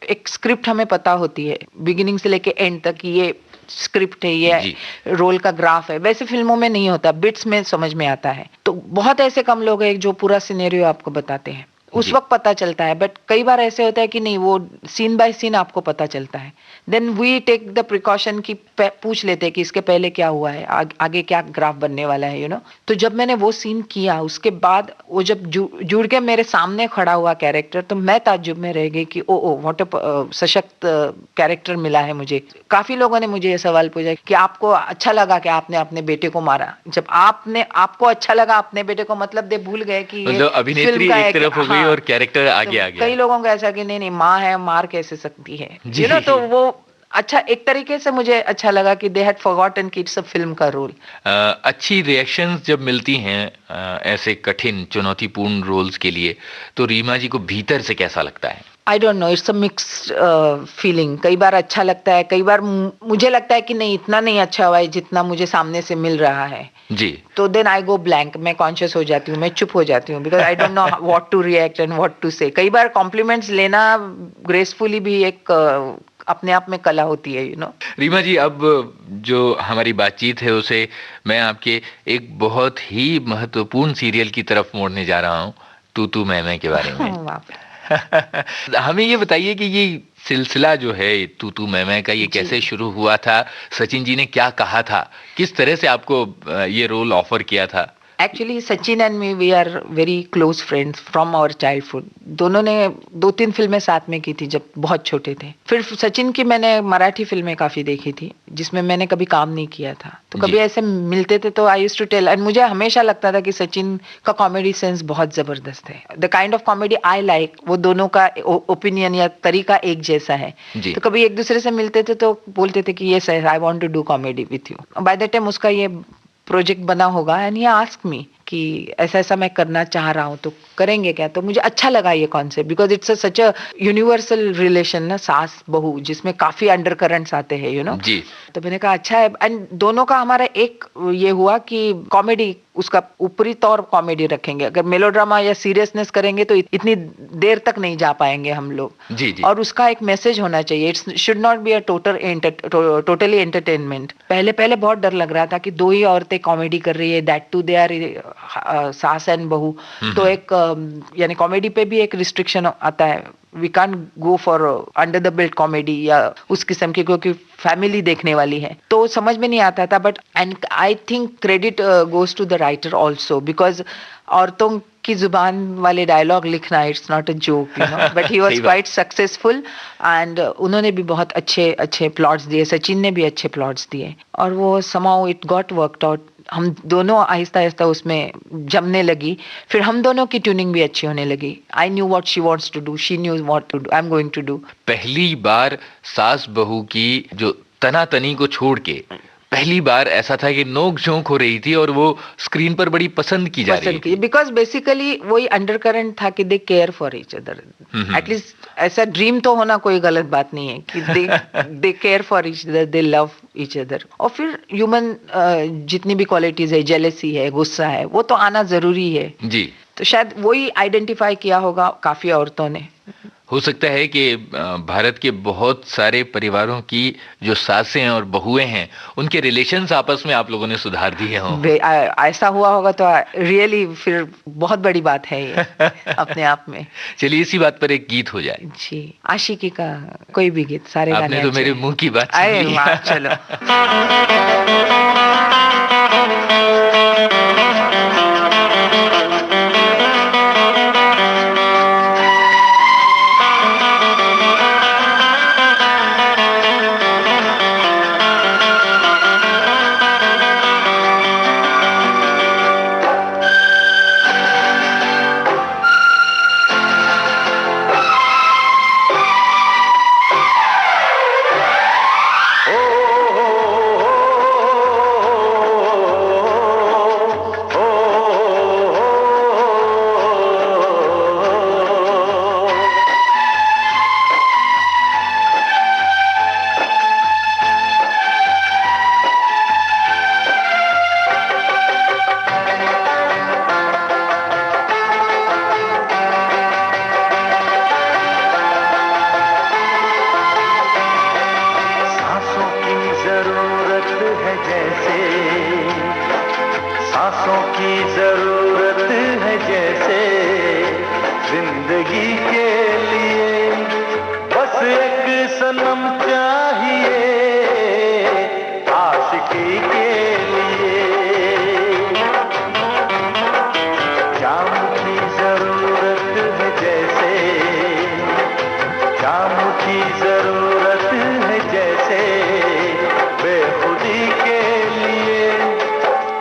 एक स्क्रिप्ट हमें पता होती है बिगिनिंग से लेके एंड तक, ये स्क्रिप्ट है, ये रोल का ग्राफ है, वैसे फिल्मों में नहीं होता, बिट्स में समझ में आता है। तो बहुत ऐसे कम लोग हैं जो पूरा सिनेरियो आपको बताते हैं। उस जी। वक्त पता चलता है, बट कई बार ऐसे होता है कि नहीं, वो सीन बाय सीन आपको पता चलता है। Then we take the precaution की पूछ लेते हैं कि इसके पहले क्या हुआ है, आगे क्या ग्राफ बनने वाला है, तो जब मैंने वो सीन किया, उसके बाद वो जब जुड़ के मेरे सामने खड़ा हुआ कैरेक्टर, तो मैं ताज्जुब में रह गई कि ओ व्हाट अ सशक्त कैरेक्टर मिला है मुझे। काफी लोगों ने मुझे ये सवाल पूछा कि आपको अच्छा लगा कि आपने अपने बेटे को मारा। जब आपको अच्छा लगा अपने बेटे को, मतलब दे भूल गए कि ये मतलब फिल्म अभिनेत्री का एक तरफ हो गई हाँ। और कैरेक्टर तो आगे आ गया। कई लोगों को ऐसा कि नहीं नहीं, माँ है, मार कैसे सकती है, जी। तो वो अच्छा, एक तरीके से मुझे अच्छा लगा कि दे हैड फॉरगॉटन कि इट्स अ फिल्म का रोल। अच्छी रिएक्शंस जब मिलती हैं ऐसे कठिन चुनौतीपूर्ण रोल्स के लिए, तो रीमा जी को भीतर से कैसा लगता है? आई don't no, it's a mixed feeling. कई बार अच्छा लगता है, कई बार मुझे लगता है कि नहीं, इतना नहीं अच्छा हुआ है जितना मुझे सामने से मिल रहा है। जी। तो देन आई गो ब्लैंक, मैं कॉन्शियस हो जाती हूँ, मैं चुप हो जाती हूँ, because I don't know what to react and what to say. कई बार कॉम्प्लीमेंट्स लेना ग्रेसफुली भी एक अपने आप में कला होती है, रीमा जी, अब जो हमारी बातचीत है उसे मैं आपके एक बहुत ही महत्वपूर्ण सीरियल की तरफ मोड़ने जा रहा हूँ, तू तू मैं के बारे में। हमें ये बताइए कि ये सिलसिला जो है तू तू मैं का, ये जी। कैसे शुरू हुआ था? सचिन जी ने क्या कहा था? किस तरह से आपको ये रोल ऑफर किया था? Actually Sachin and me, we are very close friends from our childhood. दोनों ने 2-3 फिल्में साथ में की थी जब बहुत छोटे थे। फिर सचिन की मैंने मराठी फिल्में काफी देखी थी जिसमें मैंने कभी काम नहीं किया था, तो कभी जी। ऐसे मिलते थे तो I used to tell, and मुझे हमेशा लगता था कि सचिन का कॉमेडी सेंस बहुत जबरदस्त है। The kind of comedy I like, वो दोनों का ओपिनियन या तरीका एक जैसा है। जी। तो कभी एक दूसरे से मिलते थे तो बोलते थे कि yes I want to do comedy with you. By the time उसका ये प्रोजेक्ट बना होगा एंड ही आस्क मी कि ऐसा ऐसा मैं करना चाह रहा हूँ, तो करेंगे क्या? तो मुझे अच्छा लगा ये concept, because it's such a universal relation ना, सास बहू, जिसमें काफी अंडर करंट्स आते हैं, जी। तो मैंने कहा अच्छा है। एंड दोनों का हमारा एक ये हुआ कि कॉमेडी, उसका ऊपरी तौर कॉमेडी रखेंगे। अगर मेलोड्रामा या सीरियसनेस करेंगे तो इतनी देर तक नहीं जा पाएंगे हम लोग। जी। जी। और उसका एक मैसेज होना चाहिए, it's should not be a totally entertainment. पहले पहले बहुत डर लग रहा था कि दो ही औरतें कॉमेडी कर रही है, दैट टू दे आर सास एंड बहू, तो एक यानी कॉमेडी पे भी एक रिस्ट्रिक्शन आता है। We can't go for under the belt comedy या उस किस्म की, क्योंकि फैमिली देखने वाली है, तो समझ में नहीं आता था। But and I think credit goes to the writer also, because औरतों की जुबान वाले डायलॉग लिखना, it's not a joke, but he was quite successful. And उन्होंने भी बहुत अच्छे अच्छे प्लॉट्स दिए, सचिन ने भी अच्छे प्लॉट्स दिए, और वो समाउ इट गॉट वर्कड आउट। हम दोनों आहिस्ता आहिस्ता उसमें जमने लगी। फिर हम दोनों की ट्यूनिंग भी अच्छी होने लगी। I knew what she wants to do, she knew what to do, I am going to do. पहली बार सास बहू की जो तनातनी को छोड़ के पहली बार ऐसा था कि नोक झोंक हो रही थी और वो स्क्रीन पर बड़ी पसंद की जा रही थी। बिकॉज बेसिकली वही अंडर करंट था कि they care for each other. At least ऐसा ड्रीम तो होना कोई गलत बात नहीं है कि they care for each other, they love each other. और फिर ह्यूमन जितनी भी क्वालिटीज है, जेलेसी है, गुस्सा है, वो तो आना जरूरी है। जी। तो शायद वही आइडेंटिफाई किया होगा काफी औरतों ने। हो सकता है कि भारत के बहुत सारे परिवारों की जो सासें और बहुएं हैं, उनके रिलेशंस आपस में आप लोगों ने सुधार दिए हों। ऐसा हुआ होगा तो रियली फिर बहुत बड़ी बात है ये अपने आप में। चलिए इसी बात पर एक गीत हो जाए। जी, आशिकी का कोई भी गीत, सारे गाने आपने तो अच्छे मेरे हैं। मुंह की बात छीन अरे ली। वाह, चलो। सनम चाहिए आशिकी के लिए, जाम की जरूरत है जैसे, जाम की जरूरत है जैसे बेखुदी के लिए।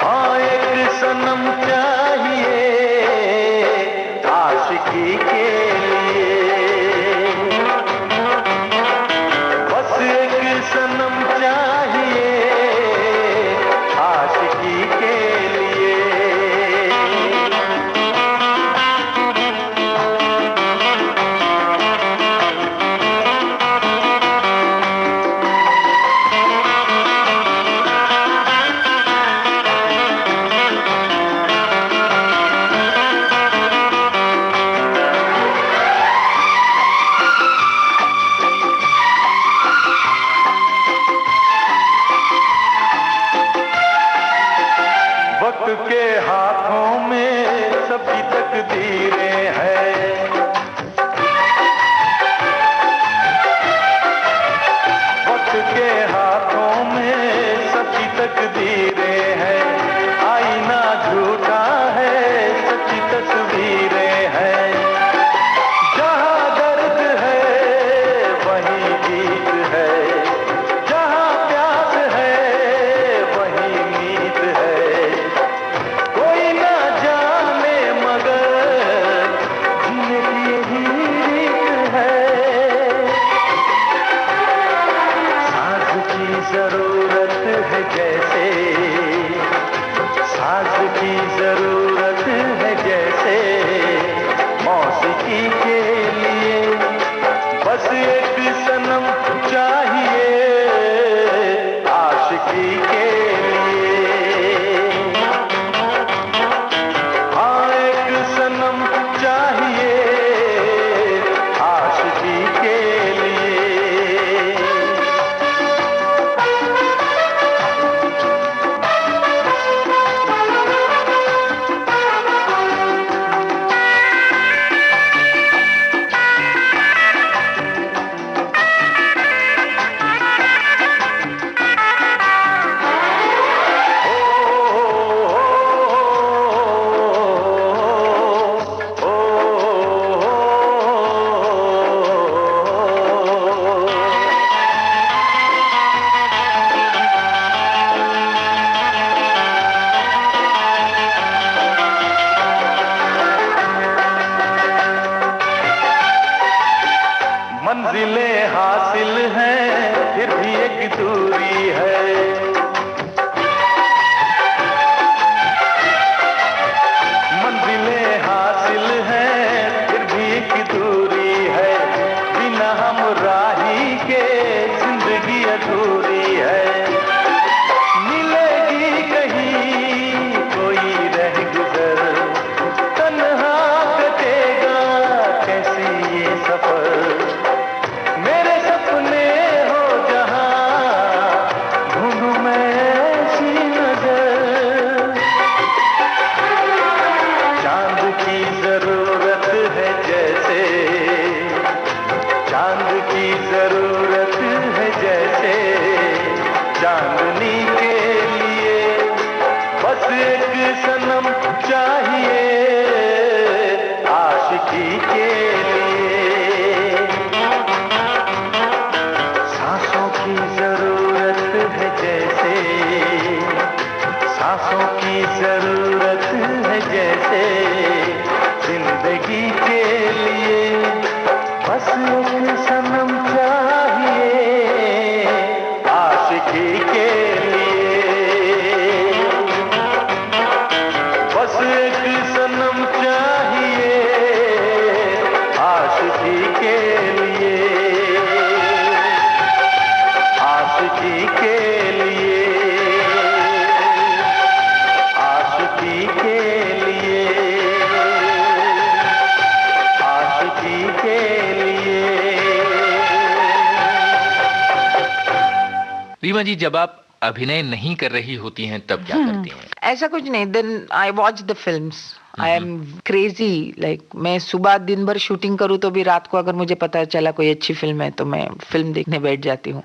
हाँ एक सनम चाहिए आशिकी के लिए, बस एक सनम चाहिए आशिकी के लिए। वक्त के हाथों में सबकी तकदीरें हैं, वक्त के हाथों में सबकी तकदीरें हैं। आईना झूठा है, सच्ची तस्वीरें हैं। जहाँ दर्द है वहीं गीत है, जहाँ प्यास है वहीं नींद है। कोई ना जाने मगर जीने की यही रीत है। साज की जरूरत है जैसे, साज की जरूरत है जैसे मौसीकी के लिए। बस एक सनम चाहिए आशिकी के लिए। हाँ एक सनम चाहिए आशिकी के लिए। मंजिलें हासिल हैं फिर भी एक दूरी है, मंजिलें हासिल हैं फिर भी एक दूरी है। बिना हम राही के जिंदगी अधूरी है। मिलेगी कहीं कोई रह गुजर, तन्हा कटेगा कैसे ये सफर। मेरे सपने हो जहां ढूंढूं मैं ऐसी नजर। चांद की जरूरत है जैसे, चांद की जरूरत है जैसे चांदनी के लिए। बस एक सनम चाहिए आशिकी के लिए। सांसों की जरूरत है जैसे, सांसों की जरूरत है जैसे जिंदगी के लिए। बस एक सनम चाहिए आशिकी के लिए। बस एक सनम चाहिए आशिकी के लिए, आशिकी के लिए, आशिकी के लिए, आशिकी के लिए। रीमा जी, जब आप अभिनय नहीं कर रही होती हैं तब क्या करती हैं? ऐसा कुछ नहीं, then I watch the films I am crazy, like मैं सुबह दिन भर शूटिंग करूँ तो भी रात को अगर मुझे पता चला कोई अच्छी फिल्म है तो मैं फिल्म देखने बैठ जाती हूँ।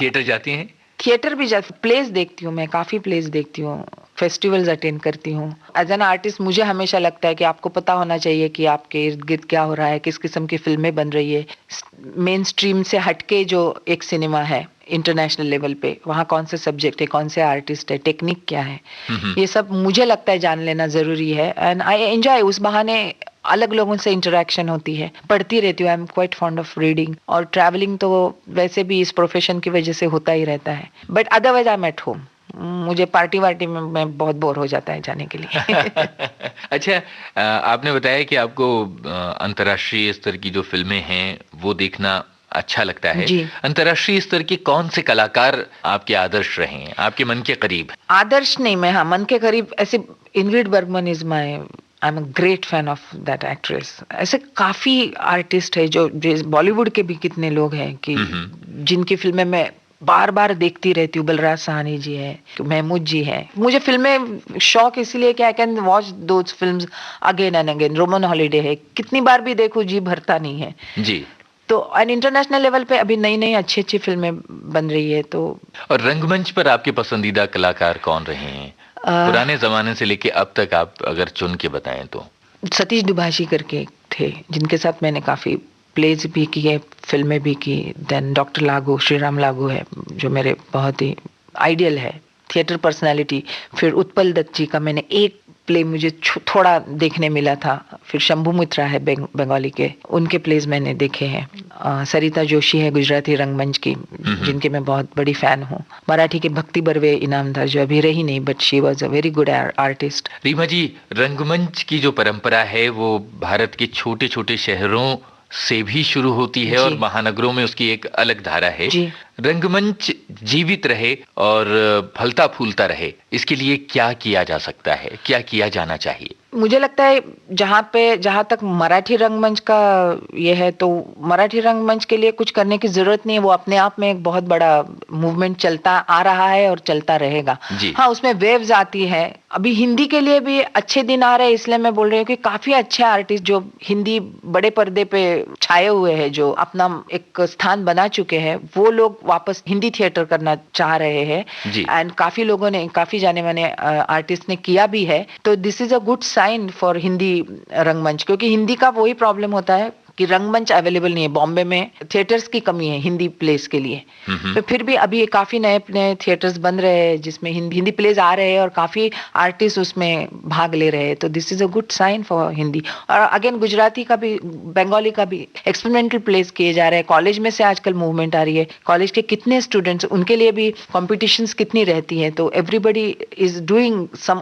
थिएटर जाती हैं? थिएटर भी जाती, प्लेस देखती हूँ, मैं काफी प्लेस देखती हूँ, फेस्टिवल्स अटेंड करती हूँ। एज एन आर्टिस्ट मुझे हमेशा लगता है कि आपको पता होना चाहिए कि आपके इर्द गिर्द क्या हो रहा है, किस किस्म की फिल्में बन रही है, मेन स्ट्रीम से हटके जो एक सिनेमा है इंटरनेशनल लेवल पे, वहाँ कौन से सब्जेक्ट है, कौन से आर्टिस्ट है, टेक्निक क्या है, ये सब मुझे लगता है जान लेना जरूरी है। एंड आई एंजॉय, उस बहाने अलग लोगों से इंटरेक्शन होती है, पढ़ती रहती हूँ, I am quite fond of reading, और ट्रैवलिंग तो वैसे भी इस प्रोफेशन की वजह से होता ही रहता है, but otherwise I am at home. मुझे पार्टी वार्टी में मैं बहुत बोर हो जाता है जाने के लिए। अच्छा, आपने बताया कि आपको अंतर्राष्ट्रीय स्तर की जो फिल्में हैं वो देखना अच्छा लगता है। जी। अंतर्राष्ट्रीय स्तर के कौन से कलाकार आपके आदर्श रहे हैं, आपके मन के करीब? आदर्श नहीं, मैं हाँ मन के करीब ऐसे, Ingrid Bergman is my, I am a great fan of that actress. ऐसे काफी आर्टिस्ट है जो बॉलीवुड के भी कितने लोग हैं कि जिनकी फिल्में मैं बार बार देखती रहती हूँ। बलराज साहनी जी है, महमूद जी है। मुझे फिल्में शौक इसलिए कि I can watch those films again and again. Roman holiday है, कितनी बार भी देखूं जी भरता नहीं है। जी। तो एंड इंटरनेशनल लेवल पे अभी नई नई अच्छी अच्छी फिल्में बन रही है। तो और रंगमंच पर आपके पसंदीदा कलाकार कौन रहे हैं, पुराने जमाने से लेके अब तक, आप अगर चुन के बताएं तो? सतीश दुभाषी करके थे जिनके साथ मैंने काफी प्लेज भी किए, फिल्में भी की। देन डॉक्टर लागू, श्रीराम लागू है जो मेरे बहुत ही आइडियल है थिएटर पर्सनालिटी। फिर उत्पल दत्त जी का मैंने एक प्ले मुझे थोड़ा देखने मिला था। फिर शंभू मित्रा है बंगाली के, उनके प्लेज मैंने देखे हैं। सरिता जोशी है गुजराती रंगमंच की, जिनके मैं बहुत बड़ी फैन हूँ। मराठी के भक्ति बर्वे इनामदार जो अभी रही नहीं, but she was a very good artist. Reema ji, रंगमंच की जो परंपरा है वो भारत के छोटे छोटे शहरों से भी शुरू होती है और महानगरों में उसकी एक अलग धारा है। रंगमंच जीवित रहे और फलता फूलता रहे, इसके लिए क्या किया जा सकता है, क्या किया जाना चाहिए? मुझे लगता है जहाँ तक मराठी रंगमंच का ये है, तो मराठी रंगमंच के लिए कुछ करने की जरूरत नहीं है। वो अपने आप में एक बहुत बड़ा मूवमेंट चलता आ रहा है और चलता रहेगा। हाँ, उसमें वेव्स आती है। अभी हिंदी के लिए भी अच्छे दिन आ रहे हैं, इसलिए मैं बोल रही हूँ कि काफी अच्छे आर्टिस्ट जो हिंदी बड़े पर्दे पे छाए हुए हैं, जो अपना एक स्थान बना चुके हैं, वो लोग वापस हिंदी थिएटर करना चाह रहे हैं। एंड काफी लोगों ने, काफी जाने माने आर्टिस्ट ने किया भी है। तो this is a good sign for Hindi रंगमंच, क्योंकि हिंदी का वही प्रॉब्लम होता है कि रंगमंच अवेलेबल नहीं है। बॉम्बे में थिएटर्स की कमी है हिंदी प्लेस के लिए। तो फिर भी अभी काफी नए नए थिएटर्स बन रहे हैं जिसमें हिंदी प्लेस आ रहे हैं और काफी आर्टिस्ट उसमें भाग ले रहे हैं। तो this is a good sign for Hindi. और अगेन गुजराती का भी, बंगाली का भी एक्सपेरिमेंटल प्लेस किए जा रहे हैं। कॉलेज में से आजकल मूवमेंट आ रही है। कॉलेज के कितने स्टूडेंट्स, उनके लिए भी कॉम्पिटिशन्स कितनी रहती है। तो everybody is doing some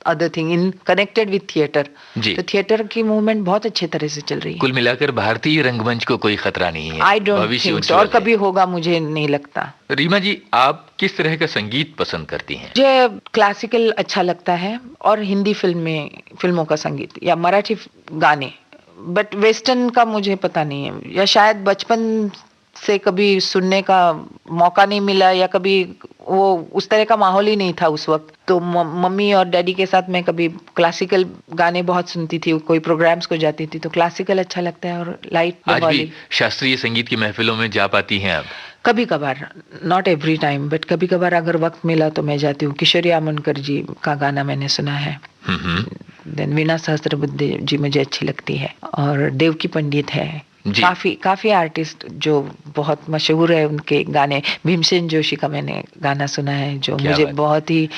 other thing in connected with theater। तो थिएटर की मूवमेंट बहुत अच्छे तरह से चल रही है। कुल मिलाकर भारतीय रंगमंच को कोई खतरा नहीं है। आई डोंट थिंक सो, और कभी होगा मुझे नहीं लगता। रीमा जी, आप किस तरह का संगीत पसंद करती हैं? मुझे क्लासिकल अच्छा लगता है और हिंदी फिल्मों का संगीत या मराठी गाने, बट वेस्टर्न का मुझे पता नहीं है, या शायद बचपन से कभी सुनने का मौका नहीं मिला, या कभी वो उस तरह का माहौल ही नहीं था उस वक्त। तो मम्मी और डैडी के साथ मैं कभी क्लासिकल गाने बहुत सुनती थी, कोई प्रोग्राम्स को जाती थी, तो क्लासिकल अच्छा लगता है। और लाइट आज भी शास्त्रीय संगीत की महफिलों में जा पाती हैं आप? कभी कभार, नॉट एवरी टाइम, बट कभी कभार अगर वक्त मिला तो मैं जाती हूँ। किशोरी आमोणकर जी का गाना मैंने सुना है। देन वीणा सहस्त्रबुद्धे जी मुझे अच्छी लगती है, और देवकी पंडित है। काफी आर्टिस्ट जो बहुत मशहूर है, उनके गाने। भीमसेन जोशी का मैंने गाना सुना है जो मुझे बहुत ही,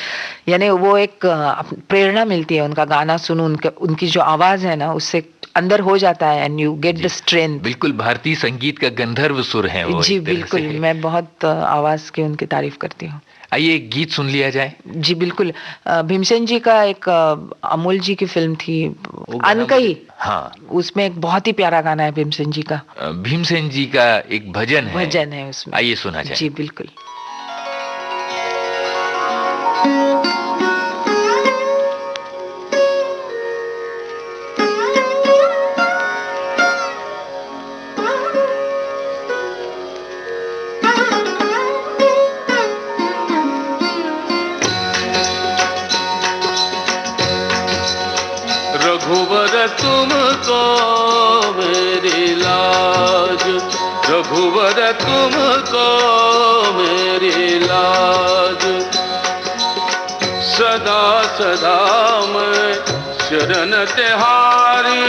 यानी वो एक प्रेरणा मिलती है उनका गाना सुनो। उनकी जो आवाज है ना, उससे अंदर हो जाता है and you get the strength. बिल्कुल भारतीय संगीत का गंधर्व सुर है वो। जी बिल्कुल, मैं बहुत आवाज की उनकी तारीफ करती हूँ। आइए एक गीत सुन लिया जाए। जी बिल्कुल। भीमसेन जी का एक अमोल जी की फिल्म थी अनकही, हाँ, उसमें एक बहुत ही प्यारा गाना है भीमसेन जी का। भीमसेन जी का एक भजन है उसमें। आइए सुना जाए। जी बिल्कुल। रघुवर तुमको मेरी लाज। सदा सदा मैं शरण तिहारी,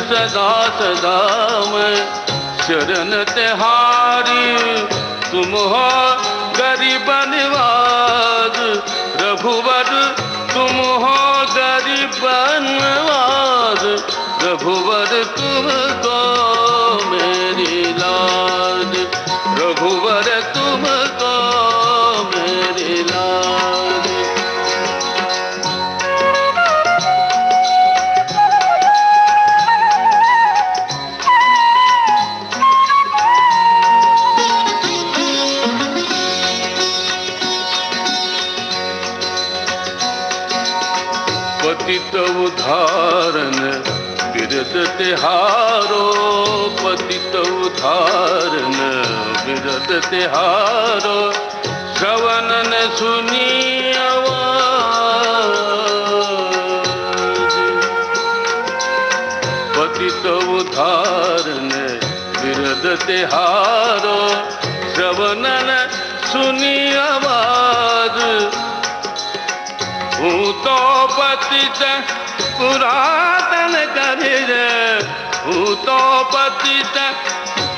सदा सदा मैं शरण तिहारी। तुम हो गरीब निवाज रघुवर, तुम हो गरीब निवाज रघुवर तुमको मेरी लाज। रघुवर तुमको मेरी लाज। पतित उद्धारण बिरद तिहारो, पतित उद्धारण बिरद तिहारो। श्रवण न सुनी आवाज, पतित उद्धारण बिरद तिहारो। श्रवण न सुनी आवाज। हूँ तो पतित पुरातन करिर, हूँ तो पतित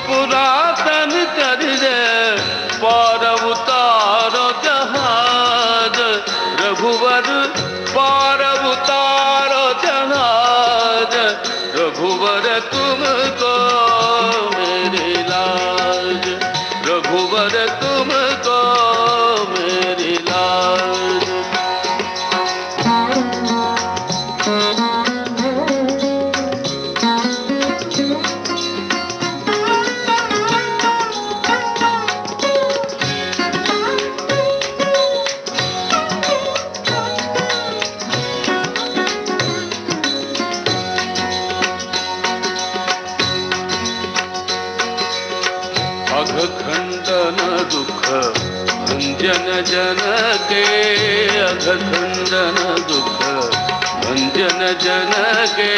पुरातन करिर। पार उतारो जहाज रघुवर, पार उतारो जहाज रघुवर तुमको मेरी लाज। रघुवर तुमको मेरी लाज। अघखंडन दुख भंजन जन के, अघखंडन दुख भंजन जन के।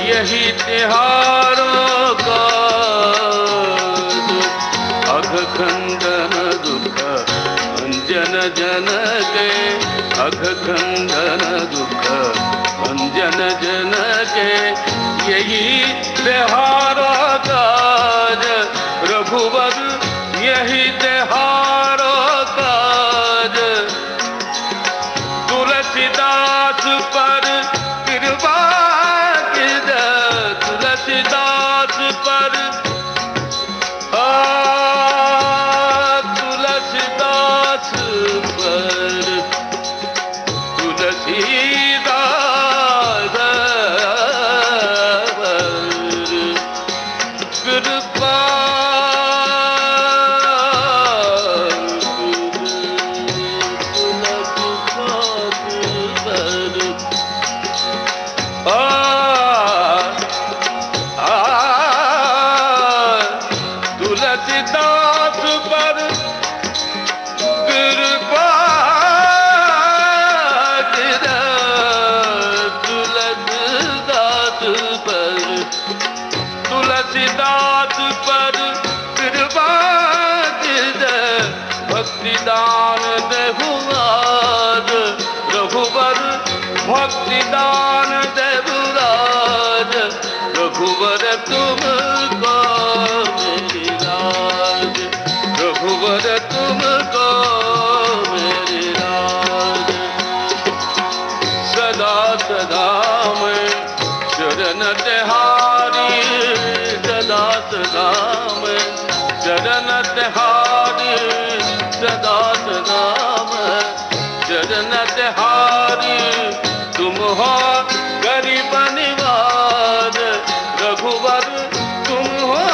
यही तिहारों का अघखंडन दुख भंजन जन के, अघखंडन दुख भंजन जन के। यही तिहारों का रघुवर, यही तिहारों काज। तुलसीदास पर कृपा कीज, तुलसीदास पर तुलसीदास पर, तुलसीदास कृपा तुलसीदास पर कृपा तुलसीदास पर, तुलसीदास पर कृपा भक्ति दान देहुराज रघुवर, भक्ति दान देहुराज रघुवर तुमको मेरी लाज। रघुवर तुमको मेरी लाज। सदा सदा मैं शरण तिहारी, सदा सदा मैं शरण तिहारी, सदा सदा मैं शरण तिहारी। तुम हो गरीब निवाज रघुवर, तुम हो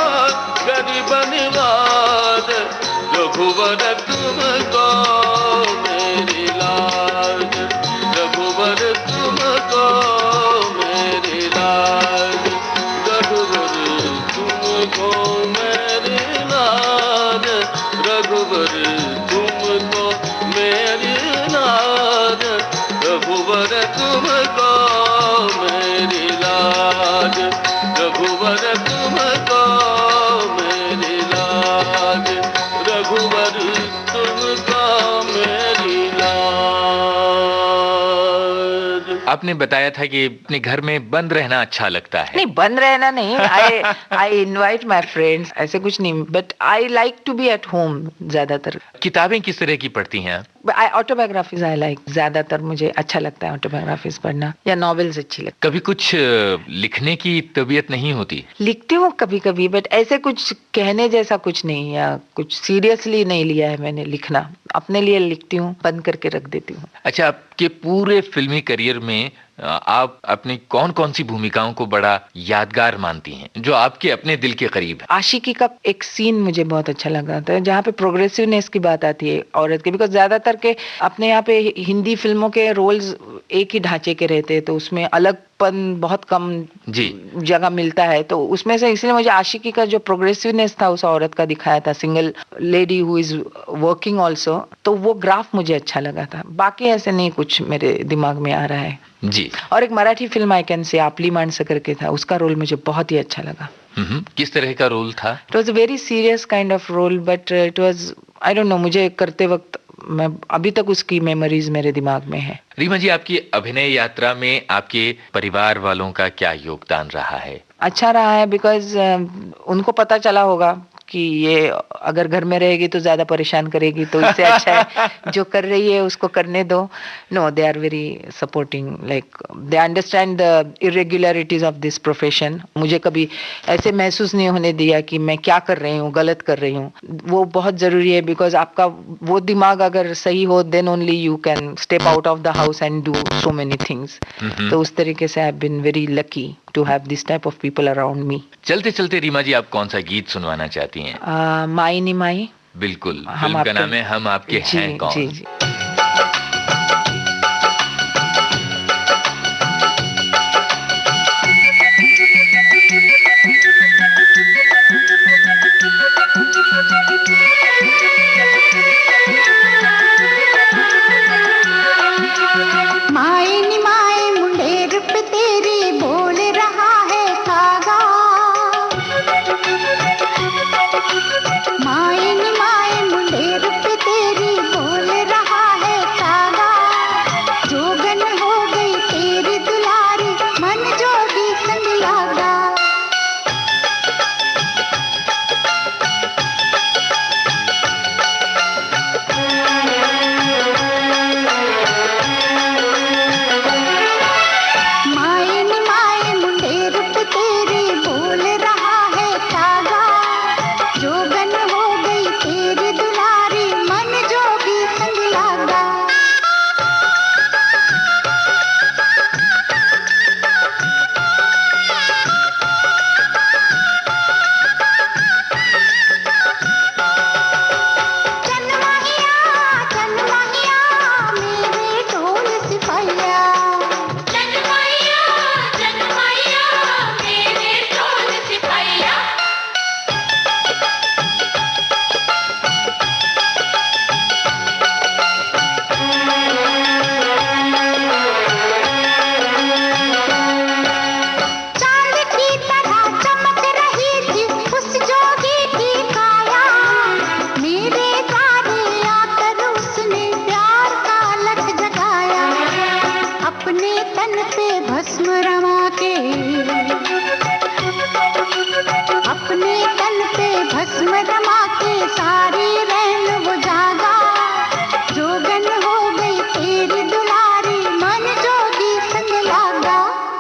गरीब निवाज रघुवर तुमको मेरी लाज। रघुवर तुमको मेरी लाज। रघुवर तुमको मेरी लाज। रघुवर तुमको मेरी लाज। रघुवर तुमको मेरी लाज। रघुवर तुमको मेरी लाज। आपने बताया था कि अपने घर में बंद रहना अच्छा लगता है। नहीं, बंद रहना नहीं, आई इनवाइट माई फ्रेंड्स, ऐसे कुछ नहीं, but I like to be at home ज्यादातर। किताबें किस तरह की पढ़ती हैं आप? ऑटोबायोग्राफीज आई लाइक, ज्यादातर मुझे अच्छा लगता है ऑटोबायोग्राफीज पढ़ना, या नॉवेल्स अच्छी लगती। कभी कुछ लिखने की तबीयत नहीं होती? लिखती हूँ कभी कभी, बट ऐसे कुछ कहने जैसा कुछ नहीं, या कुछ सीरियसली नहीं लिया है मैंने लिखना। अपने लिए लिखती हूँ, बंद करके रख देती हूँ। अच्छा, आपके पूरे फिल्मी करियर में आप अपनी कौन कौन सी भूमिकाओं को बड़ा यादगार मानती हैं, जो आपके अपने दिल के करीब है? आशिकी का एक सीन मुझे बहुत अच्छा लगा था, जहाँ पे प्रोग्रेसिवनेस की बात आती है औरत की, बिकॉज ज्यादातर के अपने यहाँ पे हिंदी फिल्मों के रोल्स एक ही ढांचे के रहते हैं, तो उसमें अलगपन बहुत कम जी जगह मिलता है। तो उसमें से इसलिए मुझे आशिकी का जो प्रोग्रेसिवनेस था उस औरत का दिखाया था, single lady who is working also, तो वो ग्राफ मुझे अच्छा लगा था। बाकी ऐसे नहीं कुछ मेरे दिमाग में आ रहा है जी। और एक Marathi film I can say आपली माणसं करके था, उसका रोल मुझे बहुत ही अच्छा लगा। किस तरह का रोल था? It was a very serious kind of role, but it was, I don't know, मुझे करते वक्त मैं अभी तक उसकी मेमोरीज मेरे दिमाग में है। रीमा जी, आपकी अभिनय यात्रा में आपके परिवार वालों का क्या योगदान रहा है? अच्छा रहा है, बिकॉज उनको पता चला होगा कि ये अगर घर में रहेगी तो ज्यादा परेशान करेगी, तो इससे अच्छा है जो कर रही है उसको करने दो। No, they are very supporting, like they understand the irregularities of this profession. मुझे कभी ऐसे महसूस नहीं होने दिया कि मैं क्या कर रही हूँ, गलत कर रही हूँ। वो बहुत जरूरी है, बिकॉज आपका वो दिमाग अगर सही हो, then only you can step out of the house and do so many things. तो उस तरीके से I have been very lucky to have this type of people around me. चलते चलते रीमा जी, आप कौन सा गीत सुनवाना चाहती हैं? माई नी माई। बिल्कुल, फिल्म का नाम है हम आपके हैं कौन। जी जी।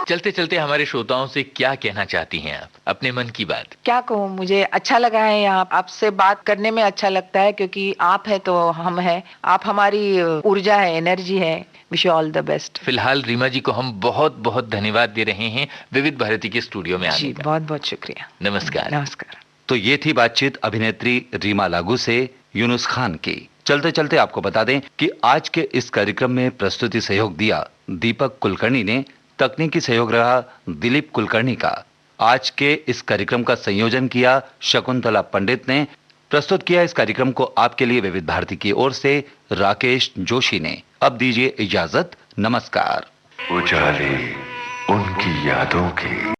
चलते चलते हमारे श्रोताओं से क्या कहना चाहती हैं आप, अपने मन की बात? क्या कहूँ, मुझे अच्छा लगा है यहाँ आपसे बात करने में। अच्छा लगता है क्योंकि आप है तो हम है, आप हमारी ऊर्जा है, एनर्जी है। Wish you all the best. फिलहाल रीमा जी को हम बहुत बहुत धन्यवाद दे रहे हैं विविध भारती के स्टूडियो में आने का। बहुत बहुत शुक्रिया। नमस्कार। नमस्कार। तो ये थी बातचीत अभिनेत्री रीमा लागू से यूनुस खान की। चलते चलते आपको बता दें कि आज के इस कार्यक्रम में प्रस्तुति सहयोग दिया दीपक कुलकर्णी ने, तकनीकी सहयोग रहा दिलीप कुलकर्णी का। आज के इस कार्यक्रम का संयोजन किया शकुंतला पंडित ने। प्रस्तुत किया इस कार्यक्रम को आपके लिए विविध भारती की ओर से राकेश जोशी ने। अब दीजिए इजाजत, नमस्कार। उजाले उनकी यादों के।